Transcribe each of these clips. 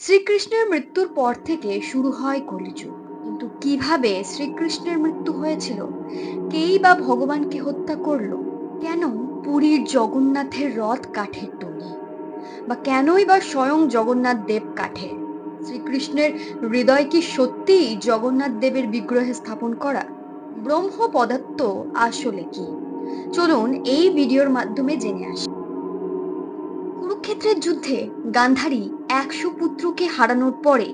শ্রীকৃষ্ণের মৃত্যুর পর থেকে শুরু হয় কলিযুগ। কিন্তু কিভাবে শ্রীকৃষ্ণের মৃত্যু হয়েছিল, কেই বা ভগবানকে হত্যা করলো, কেন পুরীর জগন্নাথের রথ কাঠের তৈরি, বা কেনই বা স্বয়ং জগন্নাথ দেব কাঠের? শ্রীকৃষ্ণের হৃদয় কি সত্যি জগন্নাথ দেবের বিগ্রহে স্থাপন করা? ব্রহ্ম পদার্থ আসলে কি? চলুন এই ভিডিওর মাধ্যমে জেনে আসি। কুরুক্ষেত্রের যুদ্ধে গান্ধারী 100 পুত্রকে হারানোর পরে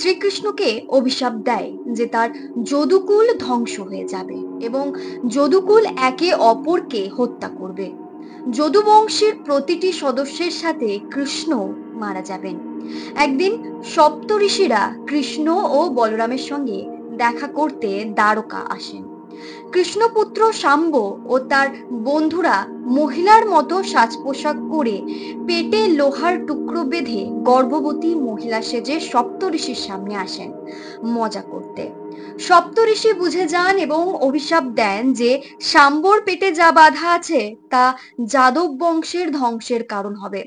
শ্রীকৃষ্ণকে অভিশাপ দেয় যে তার যদুকুল ধ্বংস হয়ে যাবে এবং যদুকুল একে অপরকে হত্যা করবে। যদুবংশের প্রতিটি সদস্যের সাথে কৃষ্ণ মারা যাবেন। একদিন সপ্তঋষিরা কৃষ্ণ ও বলরামের সঙ্গে দেখা করতে দ্বারকা আসেন। কৃষ্ণপুত্র শাম্ব ও তার বন্ধুরা মহিলার মতো সাজ পোশাক করে পেটে লোহার টুকরো বেঁধে গর্ভবতী মহিলা সেজে সপ্তঋষির সামনে আসেন মজা করতে। সপ্তঋষি বুঝে যান এবং অভিশাপ দেন যে শাম্বর পেটে যা বাধা আছে তা যাদব বংশের ধ্বংসের কারণ হবে।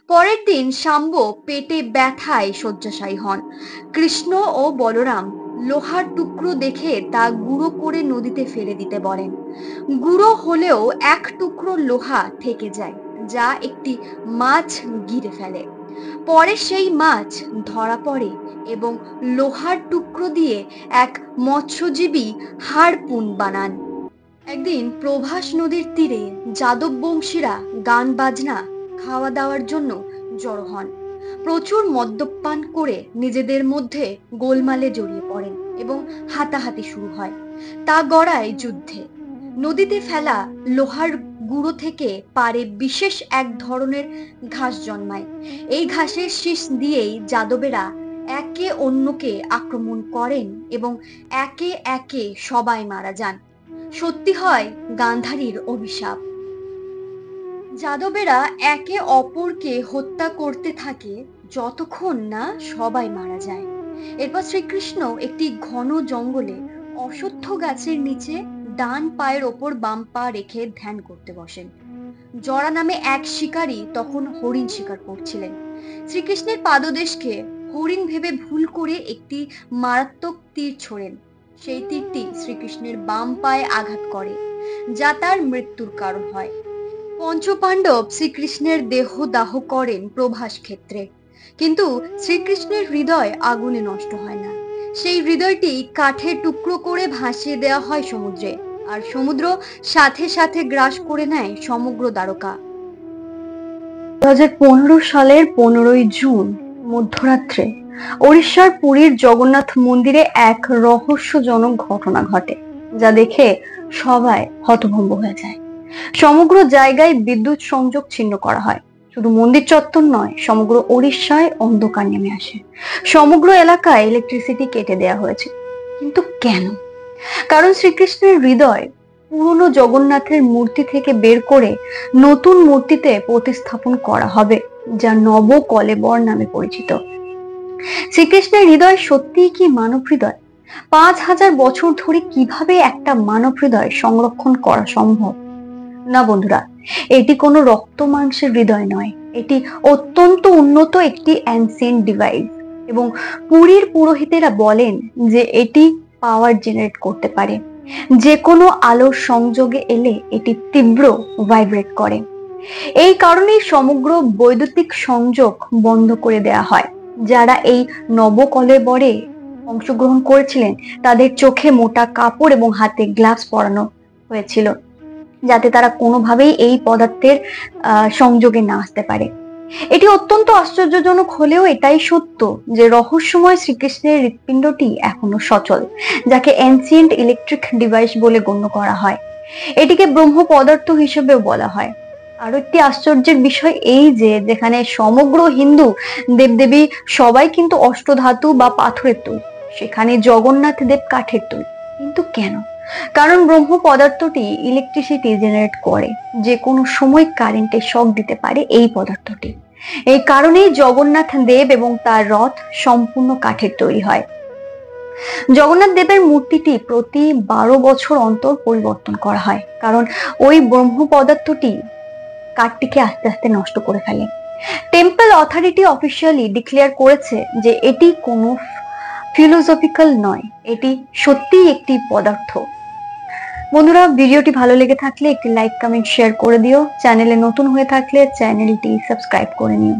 পরের দিন শাম্ব পেটে ব্যথায় শয্যাশায়ী হন। কৃষ্ণ ও বলরাম লোহার টুকরো দেখে তা গুঁড়ো করে নদীতে ফেলে দিতে বলেন। গুঁড়ো হলেও এক টুকরো লোহা থেকে যায়, যা একটি মাছ গিলে ফেলে। পরে সেই মাছ ধরা পড়ে এবং লোহার টুকরো দিয়ে এক মৎস্যজীবী হারপুন বানান। একদিন প্রভাস নদীর তীরে যাদব বংশীরা গান বাজনা খাওয়া দাওয়ার জন্য জড়ো হন। প্রচুর মদ্যপান করে নিজেদের মধ্যে গোলমালে জড়িয়ে পড়েন এবং হাতাহাতি শুরু হয়। তা গড়ায় যুদ্ধে। নদীতে ফেলা লোহার গুঁড়ো থেকে পারে বিশেষ এক ধরনের ঘাস জন্মায়। এই ঘাসের শীষ দিয়েই যাদবেরা একে অন্যকে আক্রমণ করেন এবং একে একে সবাই মারা যান। সত্যি হয় গান্ধারীর অভিশাপ। যাদবেরা একে অপরকে হত্যা করতে থাকে যতক্ষণ না সবাই মারা যায়। এরপর শ্রীকৃষ্ণ একটি ঘন জঙ্গলে অশ্বত্থ গাছের নিচে ডান পায়ের ওপর বাম পা রেখে ধ্যান করতে বসেন। জরা নামে এক শিকারী তখন হরিণ শিকার করছিলেন। শ্রীকৃষ্ণের পাদদেশকে হরিণ ভেবে ভুল করে একটি মারাত্মক তীর ছোড়েন। সেই তীরটি শ্রীকৃষ্ণের বাম পায়ে আঘাত করে, যা তার মৃত্যুর কারণ হয়। পঞ্চপাণ্ডব শ্রীকৃষ্ণের দেহ দাহ করেন প্রভাস ক্ষেত্রে, কিন্তু শ্রীকৃষ্ণের হৃদয় আগুনে নষ্ট হয় না। সেই হৃদয়টি কাঠের টুকরো করে ভাসিয়ে দেওয়া হয় সমুদ্রে, আর সমুদ্র সাথে সাথে গ্রাস করে নেয় সমগ্র দ্বারকা। 2015 সালের 15ই জুন মধ্যরাত্রে ওড়িশার পুরীর জগন্নাথ মন্দিরে এক রহস্যজনক ঘটনা ঘটে, যা দেখে সবাই হতভম্ব হয়ে যায়। সমগ্র জায়গায় বিদ্যুৎ সংযোগ ছিন্ন করা হয়। শুধু মন্দির চত্বর নয়, সমগ্র ওড়িশায় অন্ধকার নেমে আসে। সমগ্র এলাকায় ইলেকট্রিসিটি কেটে দেওয়া হয়েছে। কিন্তু কেন? কারণ শ্রীকৃষ্ণের হৃদয় পুরনো জগন্নাথের মূর্তি থেকে বের করে নতুন মূর্তিতে প্রতিস্থাপন করা হবে, যা নব কলেবর নামে পরিচিত। শ্রীকৃষ্ণের হৃদয় সত্যিই কি মানব হৃদয়? 5000 বছর ধরে কিভাবে একটা মানব হৃদয় সংরক্ষণ করা সম্ভব? না বন্ধুরা, এটি কোনো রক্ত মাংসের হৃদয় নয়। এটি অত্যন্ত উন্নত একটি অ্যানসিয়েন্ট ডিভাইস, এবং পুরীর পুরোহিতেরা বলেন যে এটি পাওয়ার জেনারেট করতে পারে। যে কোনো আলোর সংযোগে এলে এটি তীব্র ভাইব্রেট করে। এই কারণেই সমগ্র বৈদ্যুতিক সংযোগ বন্ধ করে দেয়া হয়। যারা এই নবকলেবরে অংশগ্রহণ করেছিলেন তাদের চোখে মোটা কাপড় এবং হাতে গ্লাভস পরানো হয়েছিল, যাতে তারা কোনোভাবেই এই পদার্থের সংযোগে না আসতে পারে। এটি অত্যন্ত আশ্চর্যজনক হলেও এটাই সত্য যে রহস্যময় শ্রীকৃষ্ণের হৃৎপিণ্ডটি এখনো সচল, যাকে এনসিয়েন্ট ইলেকট্রিক ডিভাইস বলে গণ্য করা হয়। এটিকে ব্রহ্ম পদার্থ হিসেবেও বলা হয়। আরো একটি আশ্চর্যের বিষয় এই যে যেখানে সমগ্র হিন্দু দেবদেবী সবাই কিন্তু অষ্টধাতু বা পাথরের তৈরি, সেখানে জগন্নাথ দেব কাঠের তৈরি। কিন্তু কেন? কারণ ব্রহ্ম পদার্থটি ইলেকট্রিসিটি জেনারেট করে, যে কোনো সময় কারেন্টে শক দিতে পারে এই পদার্থটি। এই কারণেই জগন্নাথ দেব এবং তার রথ সম্পূর্ণ কাঠের তৈরি হয়। জগন্নাথ দেবের মূর্তিটি প্রতি 12 বছর অন্তর পরিবর্তন করা হয়, কারণ ওই ব্রহ্ম পদার্থটি কাঠটিকে আস্তে আস্তে নষ্ট করে ফেলে। টেম্পল অথরিটি অফিসিয়ালি ডিক্লেয়ার করেছে যে এটি কোনো ফিলোসফিক্যাল নয়, এটি সত্যিই একটি পদার্থ। বন্ধুরা, ভিডিওটি ভালো লেগে থাকলে একটি লাইক, কমেন্ট, শেয়ার করে দিও। চ্যানেলে নতুন হয়ে থাকলে চ্যানেলটি সাবস্ক্রাইব করে নিও।